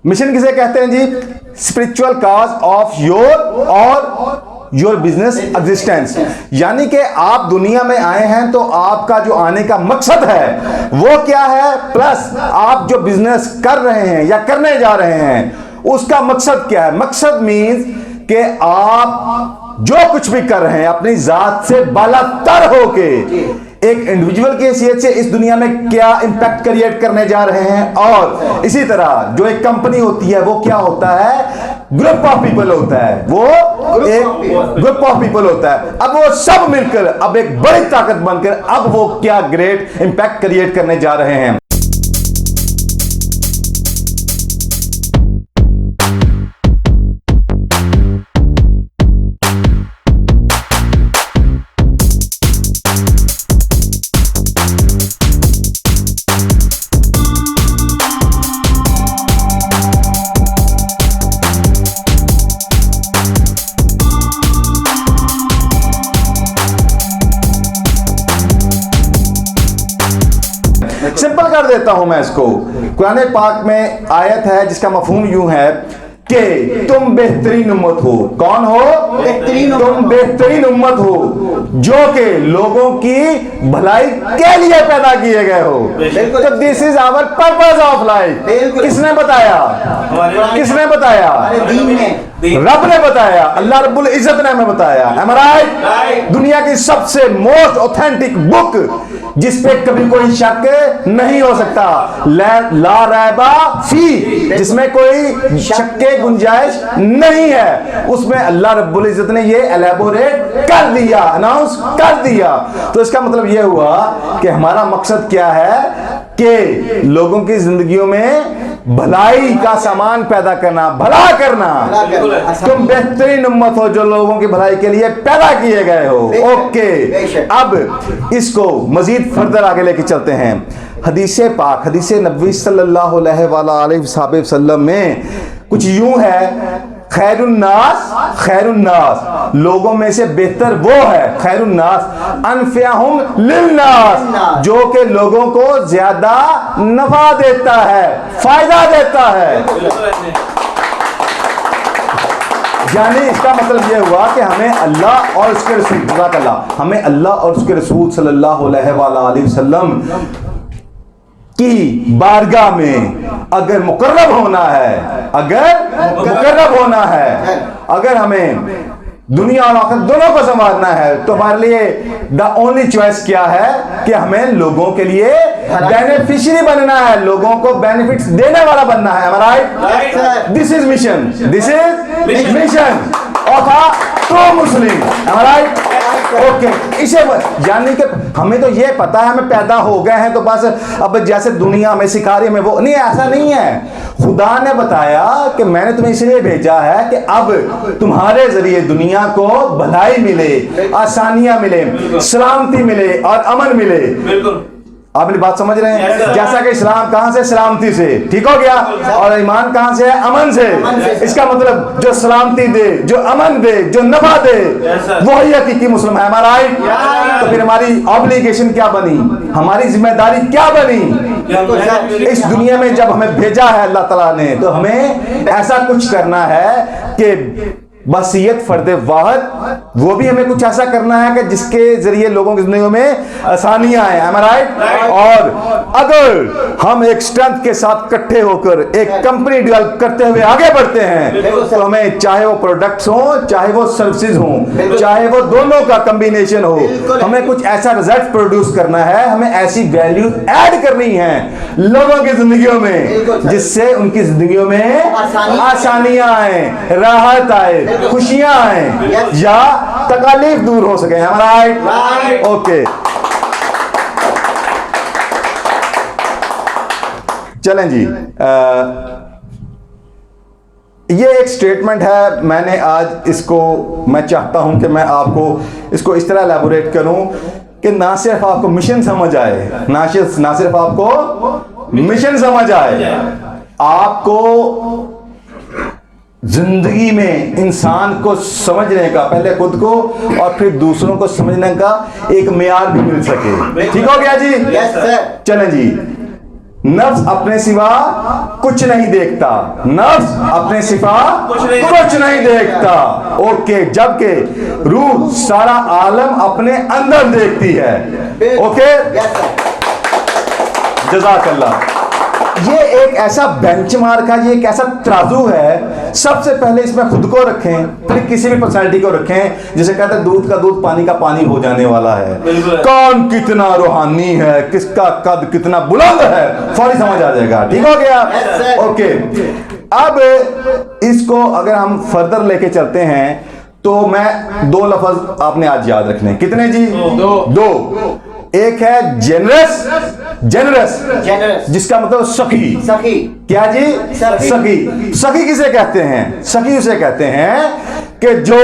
Mission किसे कहते हैं जी? Spiritual cause of your business existence. यानी कि आप दुनिया में आए हैं तो आपका जो आने का मकसद है वो क्या है, प्लस आप जो बिजनेस कर रहे हैं या करने जा रहे हैं उसका मकसद क्या है। मकसद मीन्स कि आप जो कुछ भी कर रहे हैं अपनी जात से बालातर होके एक इंडिविजुअल की हैसियत से इस दुनिया में क्या इंपैक्ट क्रिएट करने जा रहे हैं। और इसी तरह जो एक कंपनी होती है वो क्या होता है, ग्रुप ऑफ पीपल होता है, वो एक ग्रुप ऑफ पीपल होता है। अब वो सब मिलकर अब एक बड़ी ताकत बनकर अब वो क्या ग्रेट इंपैक्ट क्रिएट करने जा रहे हैं। सिंपल कर देता हूं मैं इसको। कुरान पाक में आयत है जिसका मफहूम यूं है कि तुम बेहतरीन उम्मत हो। कौन हो? तुम बेहतरीन उम्मत हो जो कि लोगों की भलाई के लिए पैदा किए गए हो। तो this is our purpose of life. किसने बताया? किसने बताया? रब ने बताया, अल्लाह रब्बुल इज्जत ने हमें बताया। Am I right? दुनिया की सबसे मोस्ट ऑथेंटिक बुक जिस पे कभी कोई शक नहीं हो सकता, ला रैबा फी, जिसमें कोई शक के गुंजाइश नहीं है, उसमें अल्लाह रब्बुल इज्जत ने ये एलैबोरेट कर दिया, अनाउंस कर दिया। तो इसका मतलब ये हुआ कि हमारा मकसद क्या है कि लोगों की जिंदगियों में भलाई का सामान पैदा करना, भला करना। तुम बेहतरीन उम्मत हो जो लोगों की भलाई के लिए पैदा किए गए हो। ओके, अब इसको मजीद फर्दर आगे लेके चलते हैं। हदीस पाक, हदीस नबी सल्लल्लाहु अलैहि वसल्लम में कुछ यूं है, खैरुन्नास लोगों में से बेहतर वो है, खैरुन्नास अनफियाहुम लिन्नास, जो कि लोगों को ज्यादा नफा देता है, फायदा देता है। यानी इसका मतलब यह हुआ कि हमें अल्लाह और उसके रसूल, हमें अल्लाह और उसके रसूल सल्लल्लाहु अलैहि वसल्लम की बारगाह में अगर मुकर्रब होना है, अगर हमें दुनिया और आखिरत दोनों को संवारना है, तो हमारे लिए द ओनली चॉइस क्या है कि हमें लोगों के लिए बेनिफिशियरी बनना है, लोगों को बेनिफिट्स देने वाला बनना है। Right? This is mission, this is mission of a true Muslim. Right? Okay, इसे यानी कि हमें तो ये पता है हमें पैदा हो गए हैं तो बस अब जैसे दुनिया में सिखा रही है, में वो नहीं, ऐसा नहीं है। खुदा ने बताया कि मैंने तुम्हें इसलिए भेजा है कि अब तुम्हारे जरिए दुनिया को भलाई मिले, आसानियां मिले, सलामती मिले और अमन मिले। बिल्कुल, आप मेरी बात समझ रहे हैं? जैसा कि इस्लाम कहां से? सलामती से, ठीक हो गया, और ईमान कहां से है? अमन से। इसका मतलब जो सलामती दे, जो अमन दे, जो नफा दे, वही हकीकी मुस्लिम है। हमारा तो फिर हमारी ऑब्लिगेशन क्या बनी, हमारी जिम्मेदारी क्या बनी? इस दुनिया में जब हमें भेजा है अल्लाह ताला ने, तो हमें ऐसा कुछ करना है कि बसीयत फर्द वाहिद, वो भी हमें कुछ ऐसा करना है कि जिसके जरिए लोगों की जिंदगी में आसानियां आए। Am I right? और अगर हम एक स्ट्रेंथ के साथ इकट्ठे होकर एक कंपनी डेवलप करते हुए आगे बढ़ते हैं, तो हमें चाहे वो प्रोडक्ट्स हो, चाहे वो सर्विसेज हो, चाहे वो दोनों का कॉम्बिनेशन हो, हमें कुछ ऐसा रिजल्ट प्रोड्यूस करना है, हमें ऐसी वैल्यू ऐड करनी है लोगों की जिंदगियों में जिससे उनकी जिंदगियों में आसानियां आए, राहत आए, खुशियां आए या तकलीफ दूर हो सके। हमारा ओके, चलें जी। ये एक स्टेटमेंट है, मैंने आज इसको, मैं चाहता हूं कि मैं आपको इसको इस तरह एलैबोरेट करूं कि ना सिर्फ आपको मिशन समझ आए, ना सिर्फ आपको मिशन समझ आए, आपको जिंदगी में इंसान को समझने का, पहले खुद को और फिर दूसरों को समझने का एक मेयार भी मिल सके। ठीक हो गया जी? चलें जी। नफ्स अपने सिवा कुछ नहीं देखता, नफ्स अपने सिवा कुछ नहीं देखता। ओके, जबकि रूह सारा आलम अपने अंदर देखती है। ओके, जज़ाकल्लाह। ये एक ऐसा बेंचमार्क है, ये एक ऐसा तराजू है। सबसे पहले इसमें खुद को रखें, फिर किसी भी पर्सनैलिटी को रखें। जैसे कहते हैं दूध का दूध पानी का पानी हो जाने वाला है। कौन कितना रूहानी है, किसका कद कितना बुलंद है, फौरी समझ आ जाएगा। ठीक हो गया? ओके, अब इसको अगर हम फर्दर लेके चलते हैं तो मैं दो लफ्ज आपने आज याद रखने। कितने जी? दो। एक है जेनरस, जेनरस जिसका मतलब सखी। सखी क्या जी? सखी। सखी किसे कहते हैं? सखी उसे कहते हैं कि जो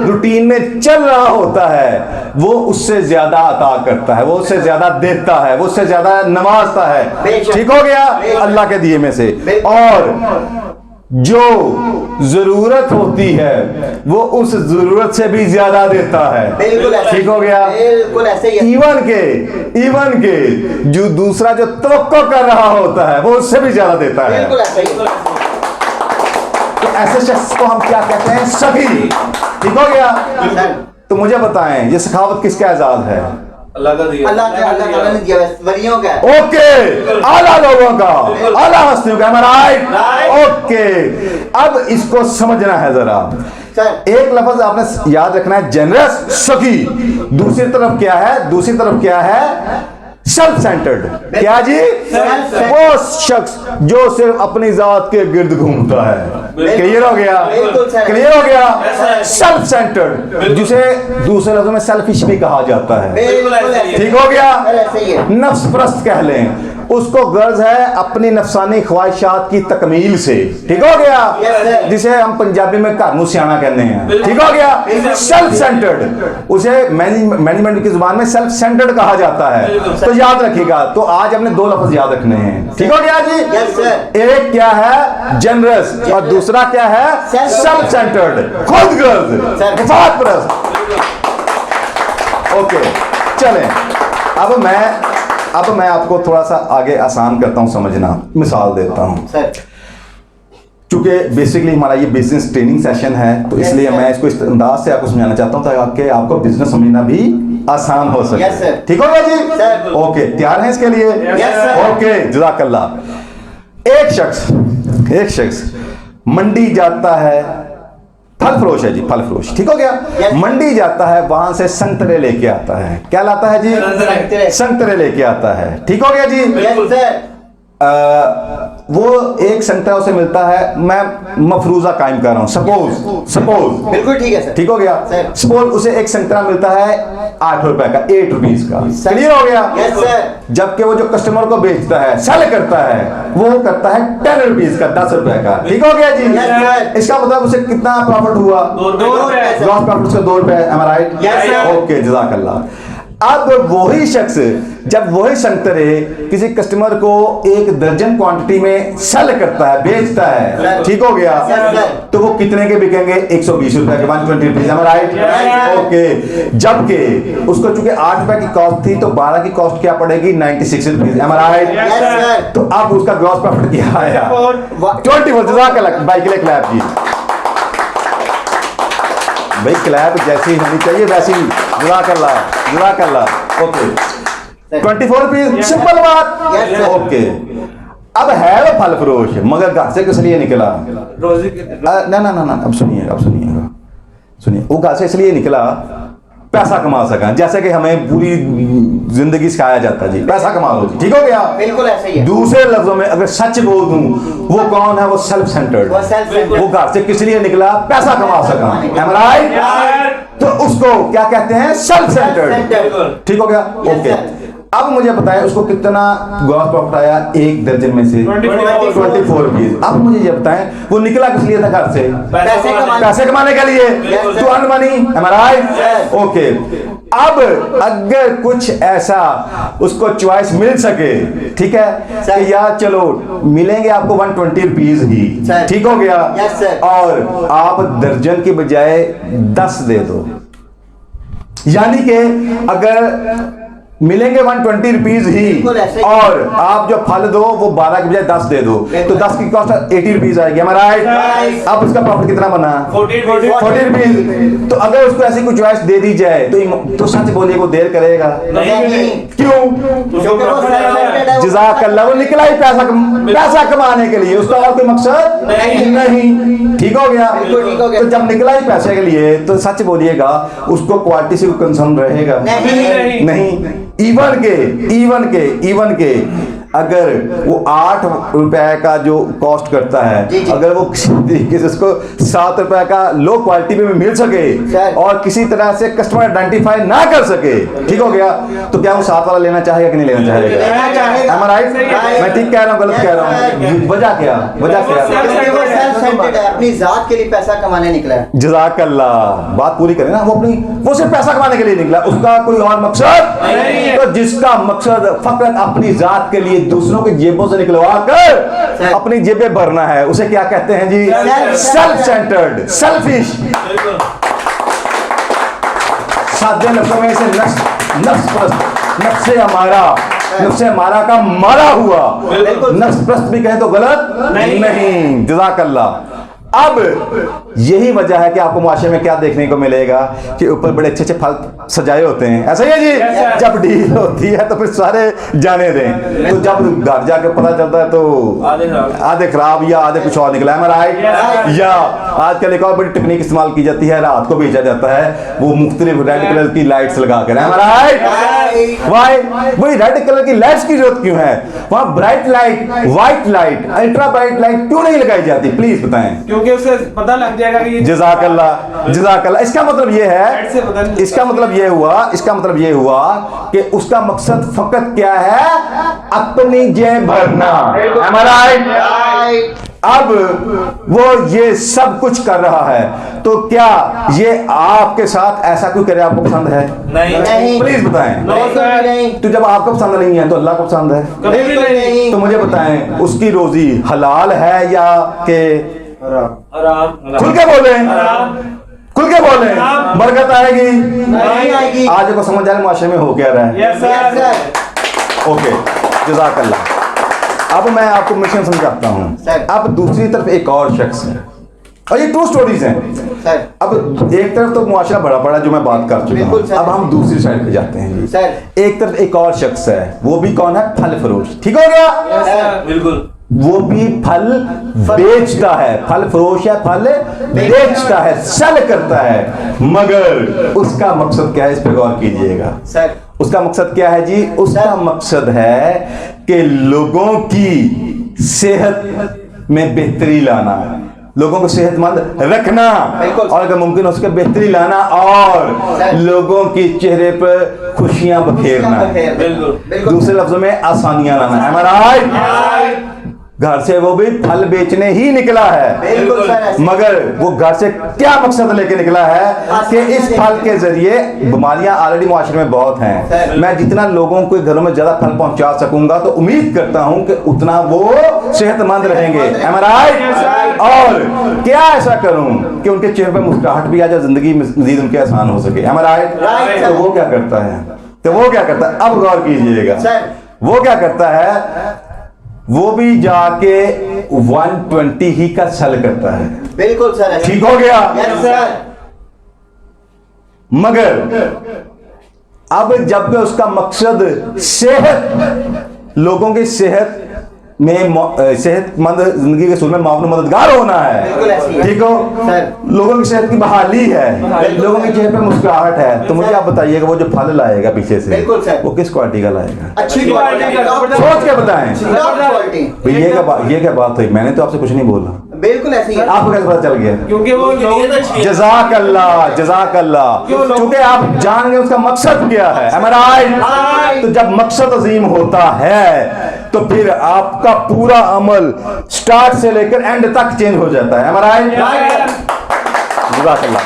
रूटीन में चल रहा होता है वो उससे ज्यादा अता करता है, वो उससे ज्यादा देता है, वो उससे ज्यादा नवाजता है। ठीक हो गया? अल्लाह के दिए में से। और जो जरूरत होती है वो उस जरूरत से भी ज्यादा देता है। ठीक हो गया? बिल्कुल ऐसे ही। इवन के जो दूसरा जो तवक्को कर रहा होता है वो उससे भी ज्यादा देता है। बिल्कुल ऐसे ही। तो ऐसे शख्स को हम क्या कहते हैं? सखी। ठीक हो गया? तो मुझे बताएं, ये सखावत किसका एजाज है? अल्लाह ताला ने दिया है, वलियों का। ओके, आला लोगों का, आला हस्तियों का। राइट? ओके, अब इसको समझना है जरा। एक लफ्ज आपने याद रखना है, जेनरस, सखी। दूसरी तरफ क्या है? दूसरी तरफ क्या है? Self centred. क्या जी? वो शख्स जो सिर्फ अपनी जात के गिर्द घूमता है। क्लियर हो गया? क्लियर हो गया? सेल्फ सेंटर्ड, जिसे दूसरे लफ्जों में सेल्फिश भी कहा जाता है। ठीक हो गया? नफ्स परस्त कह लें। उसको गर्ज है अपनी नफसानी ख्वाहिशात की तकमील से। ठीक हो गया? जिसे हम पंजाबी में घरनू सियाना कहते हैं। ठीक हो गया? सेल्फ सेंटर्ड, उसे मैनेजमेंट की जुबान में सेल्फ सेंटर्ड कहा जाता है। तो याद रखिएगा। तो आज हमने दो लफ्ज याद रखने हैं। ठीक हो गया जी? एक क्या है? जनरस, और दूसरा क्या है? सेल्फ सेंटर्ड, खुद गर्ज, मफाद परस्त। ओके, चलें। अब मैं आपको थोड़ा सा आगे आसान करता हूं समझना, मिसाल देता हूं। चूंकि बेसिकली हमारा ये बिजनेस ट्रेनिंग सेशन है तो इसलिए मैं इसको इस अंदाज से आपको समझाना चाहता हूं ताकि आपको बिजनेस समझना भी आसान हो सके। ठीक होगा जी? ओके, तैयार हैं इसके लिए? ओके, जज़ाकल्लाह। एक शख्स मंडी जाता है, फल फरोश है जी, फल फरोश। ठीक हो गया? मंडी जाता है, वहां से संतरे लेके आता है। क्या लाता है जी? संतरे लेके आता है। ठीक हो गया जी? वो एक संतरा उसे मिलता है, मैं मफरूजा कायम कर रहा हूं, सपोज बिल्कुल ठीक है सर। ठीक हो गया? सपोज उसे एक संतरा मिलता है 8 रुपए का, 8 रुपीज का। क्लियर हो गया? जबकि वो जो कस्टमर को बेचता है, सेल करता है, वो करता है 10 रुपीज का, 10 रुपए का। ठीक हो गया जी? इसका मतलब उसे कितना प्रॉफिट हुआ? 2 रुपए। ग्रॉस प्रॉफिट उसका 2 रुपए। M I right? ओके, जज़ाकल्लाह। अब वही शख्स जब वही संतरे किसी कस्टमर को 1 दर्जन क्वांटिटी में सेल करता है, बेचता है। ठीक हो गया? तो वो कितने के बिकेंगे? 120 रुपए के, 120 रुपीज। राइट? ओके, जबकि उसको चूंकि 8 रुपए की कॉस्ट थी तो 12 की कॉस्ट क्या पड़ेगी? 96 रुपीज। राइट? तो अब उसका ग्रॉस प्रॉफिट क्या आया? 24। जज़ाकल्लाह। भाई के लिए क्लैप की भाई, क्लैप जैसी होनी चाहिए वैसी। जज़ाकल्लाह। ओके, 24 रुपीज, सिंपल बात। ओके, अब है वो फल फरोश मगर घर से किस लिए निकला? ना, अब सुनिए। वो घर से इसलिए निकला पैसा कमा सका, जैसे कि हमें पूरी जिंदगी सिखाया जाता है जी, पैसा कमा लो जी। ठीक हो गया? बिल्कुल ऐसे ही है। दूसरे लफ्जों में अगर सच बोल दूं, वो कौन है? वो सेल्फ सेंटर्ड। वो घर से किस लिए निकला? पैसा कमा सका। M I right? तो उसको क्या कहते हैं? Self centred. ठीक हो गया? ओके, अब मुझे बताएं उसको कितना ग्रॉस प्रॉफिट आया 1 दर्जन में से? 24 रुपीज। अब मुझे ये बताएं वो निकला किस लिए था घर से? पैसे कमाने के लिए। To earn money. Am I right? Okay, अब अगर कुछ ऐसा उसको चॉइस मिल सके, ठीक है, कि यार चलो मिलेंगे आपको 120 रुपीज ही। ठीक हो गया? और आप दर्जन की बजाय 10 दे दो, यानी कि अगर मिलेंगे 120 रुपीज ही, बिल्कुल ऐसे ही। और आप जो फल दो वो 12 के बजाय 10 दे दो, तो 10 की कॉस्ट 80 रुपीज आएगी, हमारा Right. अब उसका प्रॉफिट कितना बना? 40 40 रुपीज। तो अगर उसको ऐसी कोई चॉइस दे दी जाए तो सच बोलिए वो देर करेगा? नहीं, क्यों? क्योंकि वो self-centered है, वो जज़ाकल्लाह, वो निकला ही पैसा कमाने के लिए, उसका और कोई मकसद नहीं। ठीक हो गया? बिल्कुल ठीक हो गया। तो जब निकला ही पैसे के लिए तो सच बोलिएगा उसको क्वालिटी से कोई कंसर्न रहेगा? नहीं। इवन के अगर वो 8 रुपए का जो कॉस्ट करता है, जी, जी। अगर वो किसी तरीके से उसको 7 रुपए का लो क्वालिटी में मिल सके सर। और किसी तरह से कस्टमर आइडेंटिफाई ना कर सके, ठीक हो गया, तो क्या वो 7 वाला लेना चाहेगा कि नहीं लेना चाहेगा? लेना चाहेगा। Am I right? Right. मैं ठीक कह रहा हूँ गलत कह रहा हूँ? वजह क्या? क्योंकि वो self-centered है, अपनी जात के लिए पैसा कमाने निकला है। जज़ाकल्लाह, बात पूरी करें ना, वो सिर्फ पैसा कमाने के लिए निकला, उसका कोई और मकसद नहीं। तो जिसका मकसद फकत अपनी जात के लिए दूसरों की जेबों से निकलवा कर अपनी जेबें भरना है, उसे क्या कहते हैं जी? Self centred, selfish. सादे लफ्ज़ों में इसे नफ्से हमारा का मारा हुआ, नफ्स प्रस्त भी कहें तो गलत नहीं। जज़ाकल्लाह। अब यही वजह है कि आपको मुआशरे में क्या देखने को मिलेगा कि ऊपर बड़े अच्छे अच्छे फल सजाए होते हैं, ऐसा ही है जी। जब डील होती है तो फिर सारे जाने दें, तो जब घर जाके पता चलता है तो आधे खराब या आधे कुछ और निकला है, राइट? या आजकल एक और बड़ी टेक्निक इस्तेमाल की जाती है, रात को बेचा जाता है वो मुख्तलिफ रेड कलर की लाइट्स लगा कर, राइट? वाई वही रेड कलर की लाइट्स की जरूरत क्यों है? वहां bright light, white light, ultra bright light क्यों नहीं लगाई जाती? प्लीज बताएं। क्योंकि उससे पता लग जाएगा कि जज़ाकल्लाह। इसका मतलब ये है, इसका मतलब ये हुआ कि उसका मकसद फकत क्या है? अपनी जेब भरना। Am I right? अब वो ये सब कुछ कर रहा है, तो क्या ये आपके साथ ऐसा कोई करे आपको पसंद है? नहीं। प्लीज बताएं। नहीं। तो जब आपको पसंद नहीं है तो अल्लाह को पसंद है? कभी भी नहीं। तो मुझे बताएं उसकी रोजी हलाल है या के? आराम खुल के बोले, आराम। खुल के बोले, बरकत आएगी? नहीं आएगी। आज को समझ आए मुआशरे में हो क्या रहा है? Yes Yes, sir. sir. Okay, जज़ाकल्लाह। अब मैं आपको मिशन समझाता हूँ। सर। अब दूसरी तरफ एक और शख्स है, और ये ट्रू स्टोरीज हैं। सर। अब एक तरफ तो मुआशरा बड़ा बड़ा जो मैं बात कर चुका बिल्कुल हूँ, सर। अब हम दूसरी साइड पे जाते हैं जी। सर। एक तरफ एक और शख्स है, वो भी कौन है? फल फरोश। ठीक हो गया? यस सर, बिल्कुल। वो भी फल बेचता है, फल फरोश है, फल बेचता है, सेल करता है, मगर उसका मकसद क्या है? इस पे गौर कीजिएगा। सर। उसका मकसद क्या है जी? उसका मकसद है कि लोगों की सेहत में बेहतरी लाना, लोगों को सेहतमंद रखना, बिल्कुल। और अगर मुमकिन हो सके बेहतरी लाना, और लोगों के चेहरे पर खुशियां बखेरना, बिल्कुल। दूसरे लफ्जों में आसानियां लाना। Am I right? घर से वो भी फल बेचने ही निकला है, बिल्कुल सर, ऐसे। मगर वो घर से क्या मकसद लेके निकला है कि इस फल के जरिए बीमारियां ऑलरेडी मुआशरे में बहुत हैं, मैं जितना लोगों के घरों में ज्यादा फल पहुंचा सकूंगा तो उम्मीद करता हूं कि उतना वो सेहतमंद रहेंगे। Am I right? और क्या ऐसा करूं कि उनके चेहरे पे मुस्कुराहट भी आ जाए, जिंदगी मजीद उनके आसान हो सके। Am I right? Right, तो वो क्या करता है? अब गौर कीजिएगा, सर। वो क्या करता है? वो भी जाके 120 ही का सेल करता है। बिल्कुल सर, ऐसे। ठीक हो गया? Yes sir. मगर अब जब उसका मकसद सेहत, लोगों की सेहत में सेहतमंद जिंदगी के सूल में मावन मददगार होना बिल्कुल ऐसे ही है, है। ठीक हो, सर। लोगों की सेहत की बहाली है, लोगों के चेहरे पे मुस्कुराहट है, तो मुझे आप बताइएगा वो जो फल लाएगा पीछे से, बिल्कुल सर। वो किस क्वालिटी का लाएगा? अच्छी क्वालिटी का। सोच के बताएं। Top quality. भाई ये क्या बात हुई? मैंने तो आपसे कुछ नहीं बोला, बिल्कुल ऐसे ही है। आपको कैसे पता चल गया? क्योंकि वो लोग जज़ाकल्लाह, जज़ाकल्लाह। क्योंकि आप जान गए उसका मकसद क्या है। Am I right? तो जब मकसद अजीम होता है तो फिर आपका पूरा अमल स्टार्ट से लेकर एंड तक चेंज हो जाता है। Am I right? जज़ाकल्लाह।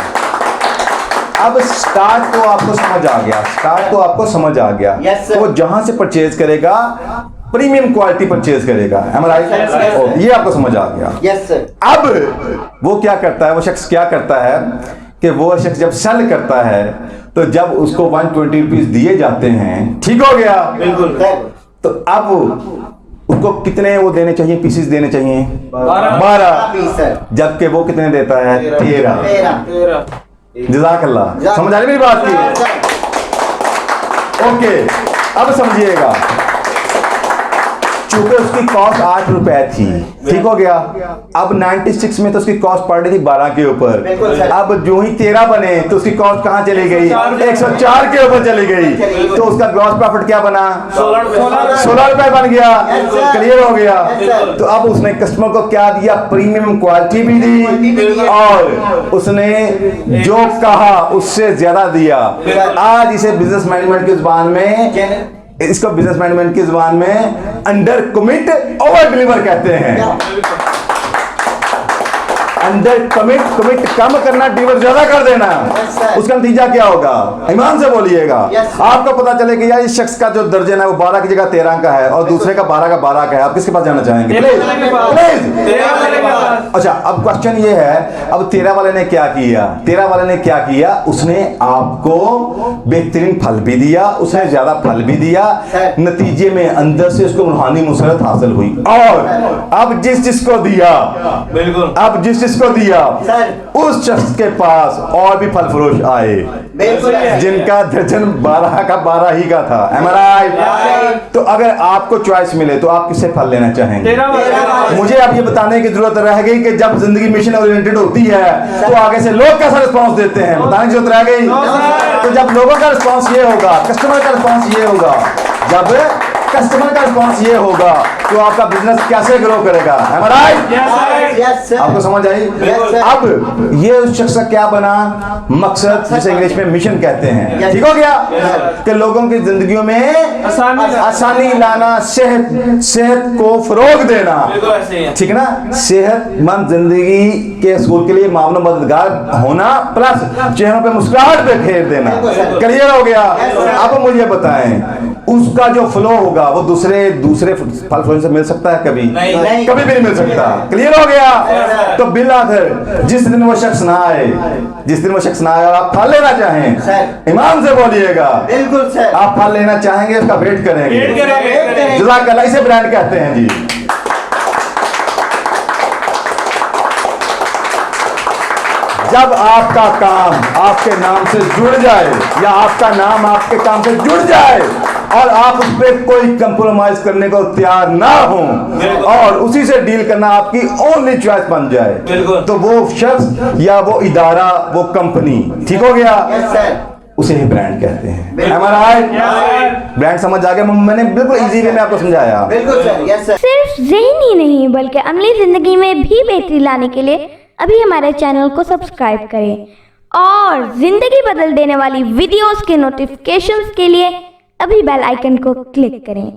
अब स्टार्ट तो आपको समझ आ गया, Yes, sir. तो वो जहां से परचेज करेगा प्रीमियम क्वालिटी परचेज करेगा। Am I right? Yes, sir. ये आपको समझ आ गया। Yes sir. अब वो क्या करता है, वो शख्स क्या करता है कि वो शख्स जब सेल करता है तो जब उसको 120 रुपीज दिए जाते हैं, ठीक हो गया, बिल्कुल तो अब उसको कितने वो देने चाहिए, पीसेस देने चाहिए? 12। Piece sir. जबकि वो कितने देता है? 13। 13। जज़ाकल्लाह। समझ आ रही मेरी बात की? ओके, अब समझिएगा, चूंकि उसकी कॉस्ट 8 रुपए थी, ठीक हो गया, अब 96 में तो उसकी कॉस्ट पड़ रही थी 12 के ऊपर, बिल्कुल सर। अब जो ही 13 बने तो उसकी कॉस्ट कहां चली गई? 104 के ऊपर चली गई, तो उसका ग्रॉस प्रॉफिट क्या बना? 16 रुपए बन गया। Yes, sir. क्लियर हो गया? Yes, sir. तो अब उसने कस्टमर को क्या दिया? प्रीमियम क्वालिटी भी दी और उसने जो कहा उससे ज्यादा दिया। आज इसे बिजनेस मैनेजमेंट की जुबान में, इसको बिजनेस मैनेजमेंट की जुबान में अंडर कमिट ओवर डिलीवर कहते हैं। अंडर कमिट कम करना, डिलीवर ज्यादा कर देना। Yes, sir. उसका नतीजा क्या होगा? ईमान से बोलिएगा। Yes, आपको पता चले कि यार इस शख्स का जो दर्जन है वो 12 की जगह 13 का है और दूसरे का 12 का है, आप किसके पास जाना चाहेंगे? प्लीज। अच्छा, अब क्वेश्चन ये है, अब 13 वाले ने क्या किया? 13 वाले ने क्या किया? उसने आपको बेहतरीन फल भी दिया, उसने ज्यादा फल भी दिया, नतीजे में अंदर से उसको रूहानी मुसरत हासिल हुई। और अब जिसको दिया, बिल्कुल, अब जिसको दिया, उस शख्स के पास और भी फल फरोश आए बिल्कुल जिनका दर्जन 12 का 12 ही का था। Am I right? तो अगर आपको चॉइस मिले तो आप किससे फल लेना चाहेंगे? मुझे अब ये बताने की जरूरत रह गई कि जब जिंदगी मिशन ओरिएंटेड होती है तो आगे से लोग कैसा रिस्पांस देते हैं, बताने की जरूरत रह गई। तो जब लोगों का रिस्पांस ये होगा, कस्टमर का रिस्पांस ये होगा, जब कस्टमर का रिस्पांस ये होगा तो आपका बिजनेस कैसे ग्रो करेगा? Am I right? Yes sir. आपको समझ आई? Yes, sir. अब ये उस शख्स का क्या बना? मकसद, जिसे इंग्लिश में मिशन कहते हैं। Yes. ठीक हो गया कि लोगों की जिंदगियों में आसानी लाना, सेहत को फरोग देना, बिल्कुल ऐसे ही है। ठीक है ना? सेहतमंद जिंदगी के असूल के लिए मामला मददगार होना प्लस चेहरों पे मुस्कुराहट पे फेर देना। बिल्कुल सर। क्लियर हो गया? Yes, sir. अब मुझे बताएं, उसका जो फ्लो होगा वो दूसरे फल फूल से मिल सकता है? कभी नहीं। कभी भी नहीं मिल सकता। क्लियर हो गया? तो बिल आखिर जिस दिन वो शख्स ना आए, जिस दिन वो शख्स ना आए और आप फल लेना चाहें, सर। ईमान से बोलिएगा, बिल्कुल सर। आप फल लेना चाहेंगे, उसका वेट करेंगे। वेट करेंगे। जज़ाकल्लाह, इसे ब्रांड कहते हैं जी। जब आपका काम आपके नाम से जुड़ जाए या आपका नाम आपके काम से जुड़ जाए और आप उस पर कोई कंप्रोमाइज करने को तैयार ना हो और उसी से डील करना आपकी ओनली चॉइस बन जाए, बिल्कुल। तो वो शख्स या वो इदारा, वो कंपनी, ठीक हो गया, यस सर। उसे ही ब्रांड कहते हैं। बिल्कुल। Am I right? ब्रांड समझ आ गया? मैंने बिल्कुल इजी वे में आपको समझाया। बिल्कुल सर। Yes sir. सिर्फ ज़हनी नहीं बल्कि अमली ज़िंदगी में भी बेहतरी लाने के लिए अभी हमारे चैनल को सब्सक्राइब करें और ज़िंदगी बदल देने वाली वीडियोस के नोटिफिकेशंस के लिए अभी बेल आइकन को क्लिक करें।